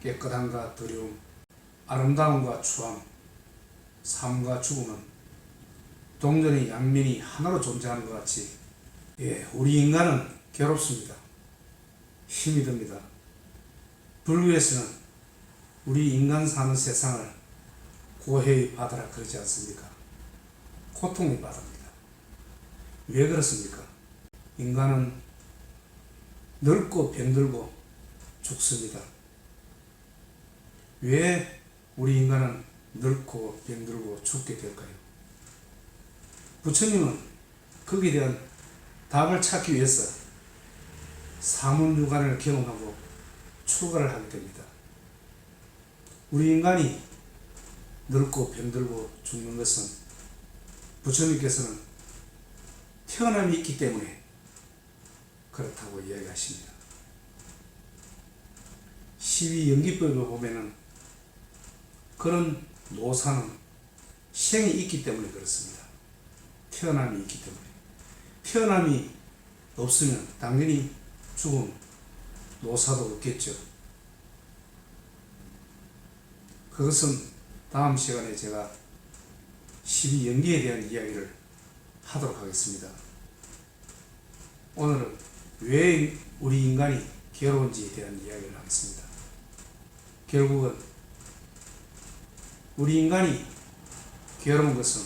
깨끗함과 더러움, 아름다움과 추함, 삶과 죽음은 동전의 양면이 하나로 존재하는 것 같이 우리 인간은 괴롭습니다. 힘이 듭니다. 불교에서는 우리 인간 사는 세상을 고해의 바다라 그러지 않습니까? 고통의 바다입니다. 왜 그렇습니까? 인간은 늙고 병들고 죽습니다. 왜 우리 인간은 늙고 병들고 죽게 될까요? 부처님은 거기에 대한 답을 찾기 위해서 사문유관을 경험하고 출가를 하게 됩니다. 우리 인간이 늙고 병들고 죽는 것은 부처님께서는 태어남이 있기 때문에 그렇다고 이야기하십니다. 12연기법에 보면은 그런 노사는 생이 있기 때문에 그렇습니다. 태어남이 있기 때문에. 태어남이 없으면 당연히 죽음, 노사도 없겠죠. 그것은 다음 시간에 제가 12연기에 대한 이야기를 하도록 하겠습니다. 오늘은 왜 우리 인간이 괴로운지에 대한 이야기를 하겠습니다. 결국은 우리 인간이 괴로운 것은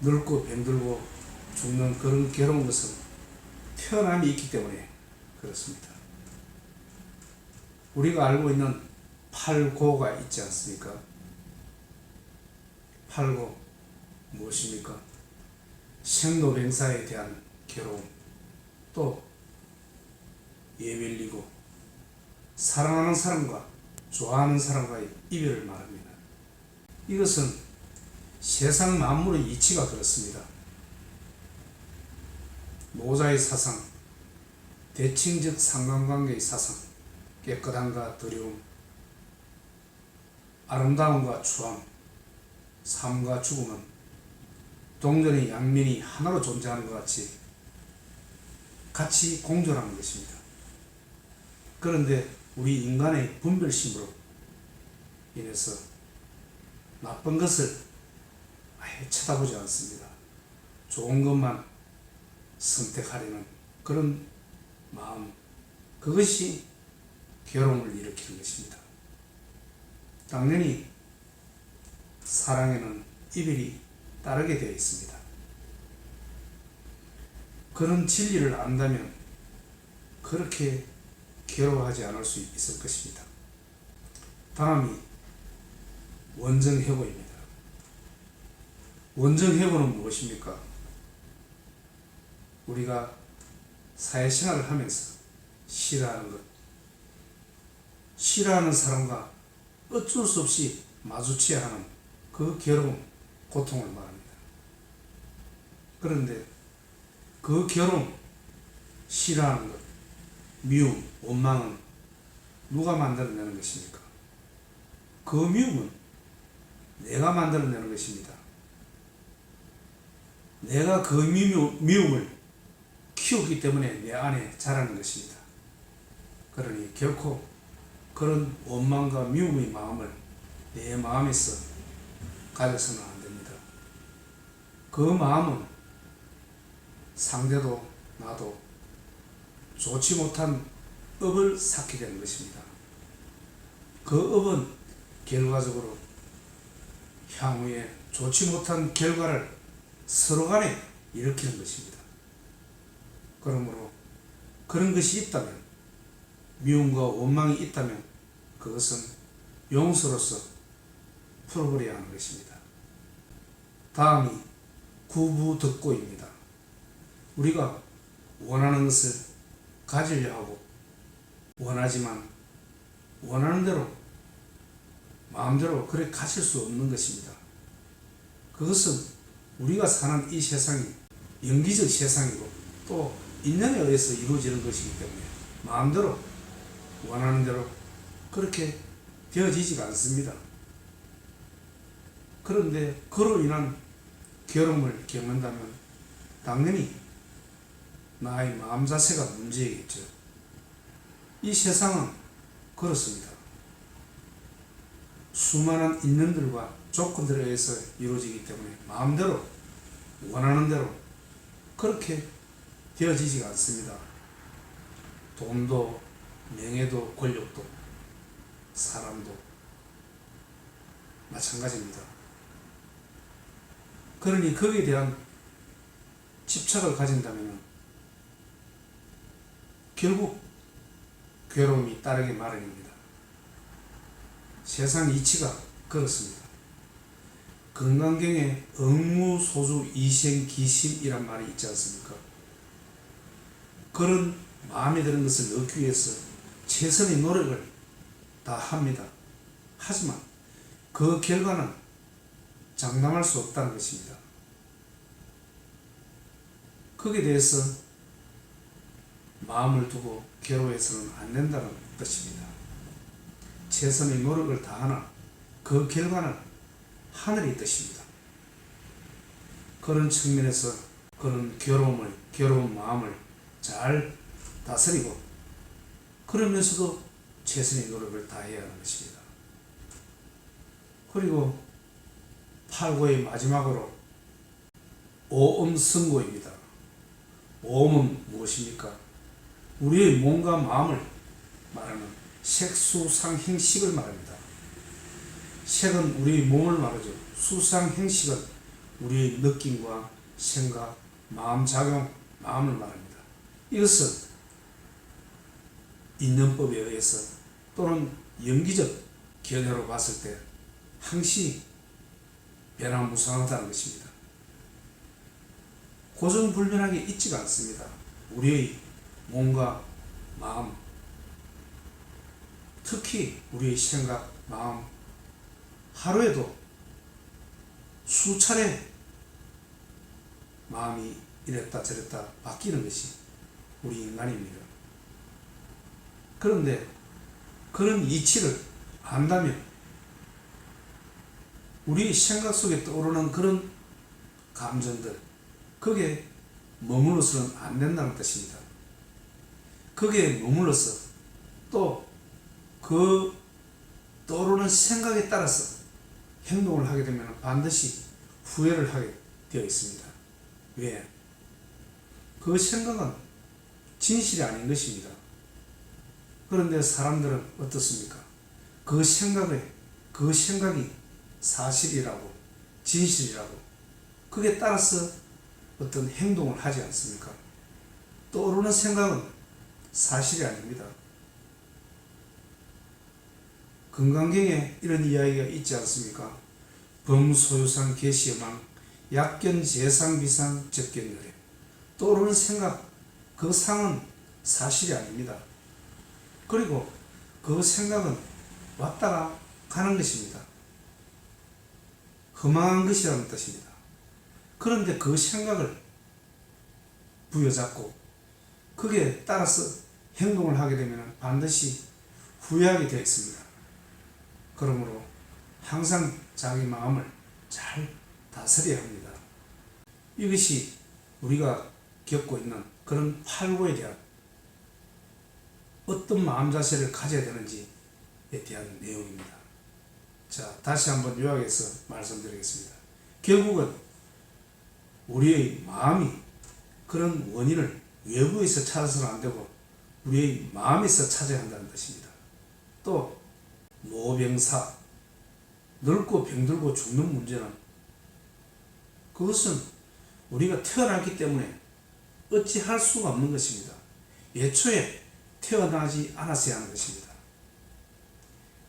늙고 병들고 죽는 그런 괴로운 것은 태어남이 있기 때문에 그렇습니다. 우리가 알고 있는 팔고가 있지 않습니까? 팔고 무엇입니까? 생로병사에 대한 괴로움, 또 예밀리고 사랑하는 사람과 좋아하는 사람과의 이별을 말합니다. 이것은 세상 만물의 이치가 그렇습니다. 노자의 사상, 대칭적 상관관계의 사상, 깨끗함과 더러움, 아름다움과 추함, 삶과 죽음은 동전의 양면이 하나로 존재하는 것 같이 공존하는 것입니다. 그런데 우리 인간의 분별심으로 인해서 나쁜 것을 아예 쳐다보지 않습니다. 좋은 것만 선택하려는 그런 마음, 그것이 괴로움을 일으키는 것입니다. 당연히 사랑에는 이별이 따르게 되어 있습니다. 그런 진리를 안다면 그렇게 괴로워하지 않을 수 있을 것입니다. 다음이 원정회고입니다. 원정회고는 무엇입니까? 우리가 사회생활을 하면서 싫어하는 것, 싫어하는 사람과 어쩔 수 없이 마주쳐야 하는 그 괴로움, 고통을 말합니다. 그런데 그 괴로움, 싫어하는 것, 미움, 원망은 누가 만들어내는 것입니까? 그 미움은 내가 만들어내는 것입니다. 내가 그 미움을 키웠기 때문에 내 안에 자라는 것입니다. 그러니 결코 그런 원망과 미움의 마음을 내 마음에서 가져서는 안 됩니다. 그 마음은 상대도 나도 좋지 못한 업을 쌓게 되는 것입니다. 그 업은 결과적으로 향후에 좋지 못한 결과를 서로 간에 일으키는 것입니다. 그러므로 그런 것이 있다면, 미움과 원망이 있다면 그것은 용서로서 풀어버려야 하는 것입니다. 다음이 구부득고입니다. 우리가 원하는 것을 가지려 하고 원하지만 원하는 대로 마음대로 그렇게 가질 수 없는 것입니다. 그것은 우리가 사는 이 세상이 영기적 세상이고 또 인연에 의해서 이루어지는 것이기 때문에 마음대로 원하는 대로 그렇게 되어지지가 않습니다. 그런데 그로 인한 괴로움을 겪는다면 당연히 나의 마음 자세가 문제이겠죠. 이 세상은 그렇습니다. 수많은 인연들과 조건들에 의해서 이루어지기 때문에 마음대로 원하는 대로 그렇게 되어지지가 않습니다. 돈도 명예도 권력도 사람도 마찬가지입니다. 그러니 거기에 대한 집착을 가진다면 결국 괴로움이 따르기 마련입니다. 세상 이치가 그렇습니다. 건강경에 억무소주 이생기심이란 말이 있지 않습니까? 그런 마음에 드는 것을 얻기 위해서 최선의 노력을 다 합니다. 하지만 그 결과는 장담할 수 없다는 것입니다. 거기에 대해서 마음을 두고 괴로워해서는 안 된다는 뜻입니다. 최선의 노력을 다하나 그 결과는 하늘의 뜻입니다. 그런 측면에서 그런 괴로운 마음을 잘 다스리고 그러면서도 최선의 노력을 다해야 하는 것입니다. 그리고 8고의 마지막으로 오음승고입니다. 오음은 무엇입니까? 우리의 몸과 마음을 말하는 색수상행식을 말합니다. 색은 우리의 몸을 말하죠. 수상행식은 우리의 느낌과 생각, 마음작용, 마음을 말합니다. 이것은 인연법에 의해서 또는 연기적 견해로 봤을 때 항시 변화무쌍하다는 것입니다. 고정불변하게 있지가 않습니다. 우리의 몸과 마음, 특히 우리의 생각, 마음, 하루에도 수차례 마음이 이랬다 저랬다 바뀌는 것이 우리 인간입니다. 그런데 그런 이치를 안다면 우리 생각 속에 떠오르는 그런 감정들, 거기에 머물러서는 안 된다는 뜻입니다. 거기에 머물러서 또 그 떠오르는 생각에 따라서 행동을 하게 되면 반드시 후회를 하게 되어 있습니다. 왜? 그 생각은 진실이 아닌 것입니다. 그런데 사람들은 어떻습니까? 그 생각이 사실이라고, 진실이라고, 그게 따라서 어떤 행동을 하지 않습니까? 떠오르는 생각은 사실이 아닙니다. 건강경에 이런 이야기가 있지 않습니까? 범소유상 계시여망 약견재상비상 적견요래. 떠오르는 생각, 그 상은 사실이 아닙니다. 그리고 그 생각은 왔다가 가는 것입니다. 허망한 것이라는 뜻입니다. 그런데 그 생각을 부여잡고 그게 따라서 행동을 하게 되면 반드시 후회하게 되어 있습니다. 그러므로 항상 자기 마음을 잘 다스려야 합니다. 이것이 우리가 겪고 있는 그런 팔고에 대한 어떤 마음 자세를 가져야 되는지에 대한 내용입니다. 자, 다시 한번 요약해서 말씀드리겠습니다. 결국은 우리의 마음이 그런 원인을 외부에서 찾아서는 안 되고 우리의 마음에서 찾아야 한다는 뜻입니다. 또 노병사, 늙고 병들고 죽는 문제는 그것은 우리가 태어났기 때문에 어찌할 수가 없는 것입니다. 애초에 태어나지 않았어야 하는 것입니다.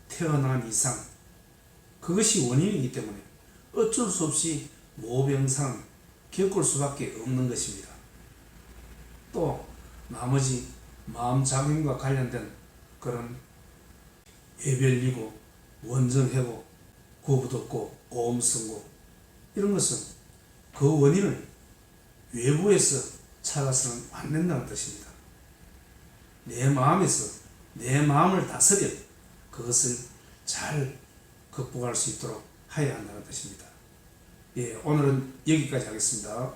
태어난 이상 그것이 원인이기 때문에 어쩔 수 없이 노병상 겪을 수밖에 없는 것입니다. 또 나머지 마음작용과 관련된 그런 예별리고 원정회고 고부덕고 오음승고 이런 것은 그 원인을 외부에서 찾아서는 안 된다는 뜻입니다. 내 마음에서 내 마음을 다스려 그것을 잘 극복할 수 있도록 해야 한다는 뜻입니다. 예, 오늘은 여기까지 하겠습니다.